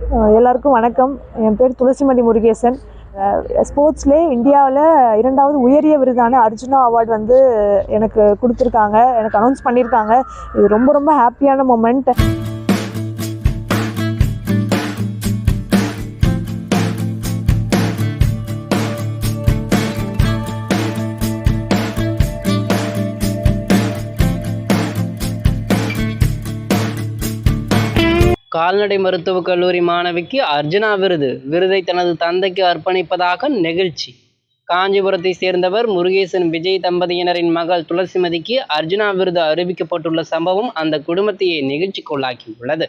எல்லாருக்கும் வணக்கம். என் பேர் துளசிமதி முருகேசன். ஸ்போர்ட்ஸ்லேயே இந்தியாவில் 2வது உயரிய விருதான அர்ஜுனா அவார்டு வந்து எனக்கு கொடுத்துருக்காங்க, எனக்கு அனௌன்ஸ் பண்ணியிருக்காங்க. இது ரொம்ப ரொம்ப ஹாப்பியான மொமெண்ட். கால்நடை மருத்துவக் கல்லூரி மாணவிக்கு அர்ஜுனா விருதை தனது தந்தைக்கு அர்ப்பணிப்பதாக நெகிழ்ச்சி. காஞ்சிபுரத்தை சேர்ந்தவர் முருகேசன் விஜய் தம்பதியினரின் மகள் துளசிமதிக்கு அர்ஜுனா விருது அறிவிக்கப்பட்டுள்ள சம்பவம் அந்த குடும்பத்தையே நெகிழ்ச்சிக்குள்ளாக்கியுள்ளது.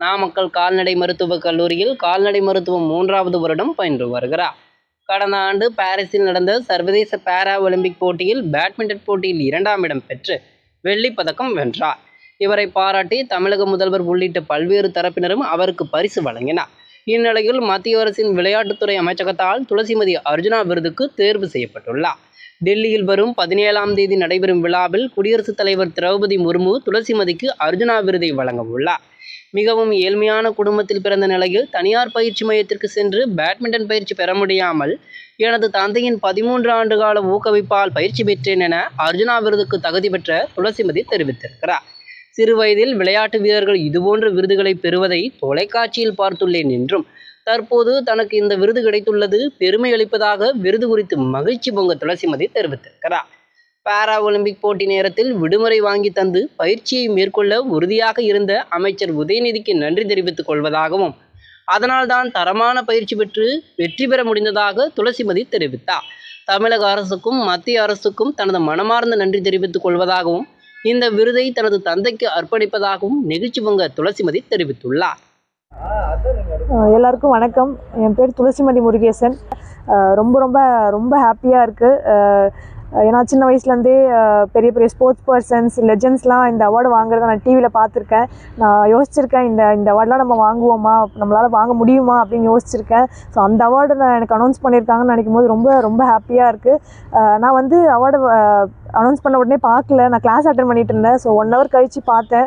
நாமக்கல் கால்நடை மருத்துவக் கல்லூரியில் கால்நடை மருத்துவம் 3வது வருடம் பயின்று வருகிறார். கடந்த ஆண்டு பாரிஸில் நடந்த சர்வதேச பாரா ஒலிம்பிக் போட்டியில் பேட்மிண்டன் போட்டியில் 2ஆம் இடம் பெற்று வெள்ளிப் பதக்கம் வென்றார். இவரை பாராட்டி தமிழக முதல்வர் உள்ளிட்ட பல்வேறு தரப்பினரும் அவருக்கு பரிசு வழங்கினார். இந்நிலையில் மத்திய அரசின் விளையாட்டுத்துறை அமைச்சகத்தால் துளசிமதி அர்ஜுனா விருதுக்கு தேர்வு செய்யப்பட்டுள்ளார். டெல்லியில் வரும் 17ஆம் தேதி நடைபெறும் விழாவில் குடியரசுத் தலைவர் திரௌபதி முர்மு துளசிமதிக்கு அர்ஜுனா விருதை வழங்க உள்ளார். மிகவும் ஏழ்மையான குடும்பத்தில் பிறந்த நிலையில் தனியார் பயிற்சி மையத்திற்கு சென்று பேட்மிண்டன் பயிற்சி பெற முடியாமல் எனது தந்தையின் 13 ஆண்டுகால ஊக்குவிப்பால் பயிற்சி பெற்றேன் என அர்ஜுனா விருதுக்கு தகுதி பெற்ற துளசிமதி தெரிவித்திருக்கிறார். சிறு வயதில் விளையாட்டு வீரர்கள் இதுபோன்ற விருதுகளை பெறுவதை தொலைக்காட்சியில் பார்த்துள்ளேன் என்றும், தற்போது தனக்கு இந்த விருது கிடைத்துள்ளது பெருமை அளிப்பதாக விருது குறித்து மகிழ்ச்சி பொங்க துளசிமதி தெரிவித்திருக்கிறார். பாரா ஒலிம்பிக் போட்டி நேரத்தில் விடுமுறை வாங்கி தந்து பயிற்சியை மேற்கொள்ள உறுதியாக இருந்த அமைச்சர் உதயநிதிக்கு நன்றி தெரிவித்துக் கொள்வதாகவும், அதனால்தான் தரமான பயிற்சி பெற்று வெற்றி பெற முடிந்ததாக துளசிமதி தெரிவித்தார். தமிழக அரசுக்கும் மத்திய அரசுக்கும் தனது மனமார்ந்த நன்றி தெரிவித்துக் கொள்வதாகவும், இந்த விருதை தனது தந்தைக்கு அர்ப்பணிப்பதாகவும் நெகிழ்ச்சி பொங்க துளசிமதி தெரிவித்துள்ளார். எல்லாருக்கும் வணக்கம். என் பேர் துளசிமதி முருகேசன். ரொம்ப ரொம்ப ரொம்ப ஹாப்பியாக இருக்குது. ஏன்னா சின்ன வயசுலேருந்தே பெரிய பெரிய ஸ்போர்ட்ஸ் பர்சன்ஸ் லெஜெண்ட்ஸ்லாம் இந்த அவார்டு வாங்குறத நான் டிவியில் பார்த்துருக்கேன். நான் யோசிச்சிருக்கேன், இந்த அவார்டெலாம் நம்ம வாங்குவோமா, நம்மளால் வாங்க முடியுமா அப்படின்னு யோசிச்சிருக்கேன். ஸோ அந்த அவார்டு எனக்கு அனௌன்ஸ் பண்ணியிருக்காங்கன்னு நினைக்கும் போது ரொம்ப ரொம்ப ஹாப்பியாக இருக்குது. நான் வந்து அவார்டு அனௌன்ஸ் பண்ண உடனே பார்க்கல, நான் கிளாஸ் அட்டன் பண்ணிட்டு இருந்தேன். ஸோ 1 hour கழித்து பார்த்தேன்.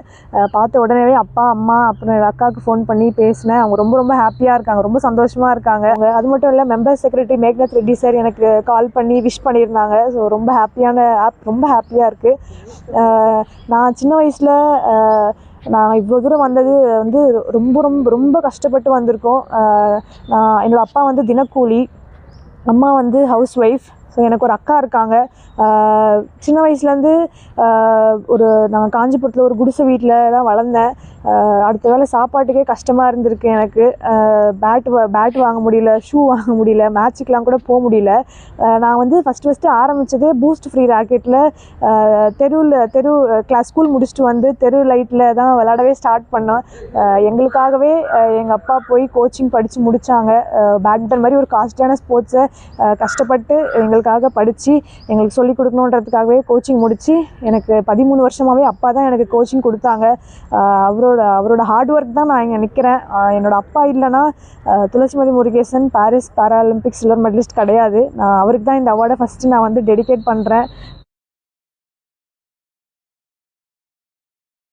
பார்த்த உடனே அப்பா அம்மா அப்புறம் என் அக்காவுக்கு ஃபோன் பண்ணி பேசினேன். அவங்க ரொம்ப ரொம்ப ஹாப்பியாக இருக்காங்க, ரொம்ப சந்தோஷமாக இருக்காங்க. அது மட்டும் இல்லை, member secretary Meghnath Reddy sir எனக்கு கால் பண்ணி விஷ் பண்ணியிருந்தாங்க. ஸோ ரொம்ப ரொம்ப ஹாப்பியாக இருக்குது. நான் சின்ன வயசில் நான் இவ்வளோ தூரம் வந்தது வந்து ரொம்ப ரொம்ப ரொம்ப கஷ்டப்பட்டு வந்திருக்கோம். என்னோடய அப்பா வந்து தினக்கூலி, அம்மா வந்து ஹவுஸ் ஒய்ஃப். ஸோ எனக்கு ஒரு அக்கா இருக்காங்க. சின்ன வயசுலேருந்து நாங்கள் காஞ்சிபுரத்தில் ஒரு குடிசை வீட்டில் தான் வளர்ந்தேன். அடுத்த வேளை சாப்பாட்டுக்கே கஷ்டமாக இருந்திருக்கு எனக்கு. பேட் வாங்க முடியல, ஷூ வாங்க முடியல, மேட்சுக்கெலாம் கூட போக முடியல. நான் வந்து ஃபஸ்ட்டு ஆரம்பித்ததே பூஸ்ட் ஃப்ரீ ராக்கெட்டில் தெரு கிளாஸ் ஸ்கூல் முடிச்சுட்டு வந்து தெரு லைட்டில் தான் விளையாடவே ஸ்டார்ட் பண்ணோம். எங்களுக்காகவே எங்கள் அப்பா போய் கோச்சிங் படித்து முடித்தாங்க. பேட்மிண்டன் மாதிரி ஒரு காஸ்ட்லியான ஸ்போர்ட்ஸை கஷ்டப்பட்டு எங்களுக்காக படித்து எங்களுக்கு சொல்லிக் கொடுக்கணுன்றதுக்காகவே கோச்சிங் முடித்து எனக்கு 13 வருஷமாகவே அப்பா தான் எனக்கு கோச்சிங் கொடுத்தாங்க. அவரோட ஹார்ட் ஒர்க் தான் நான் இங்கே நிற்கிறேன். என்னோடய அப்பா இல்லைன்னா Thulasimathi Murugesan Paris Paralympic silver medallist கிடையாது. அவருக்கு தான் இந்த அவார்டை ஃபஸ்ட்டு நான் வந்து டெடிகேட் பண்ணுறேன்.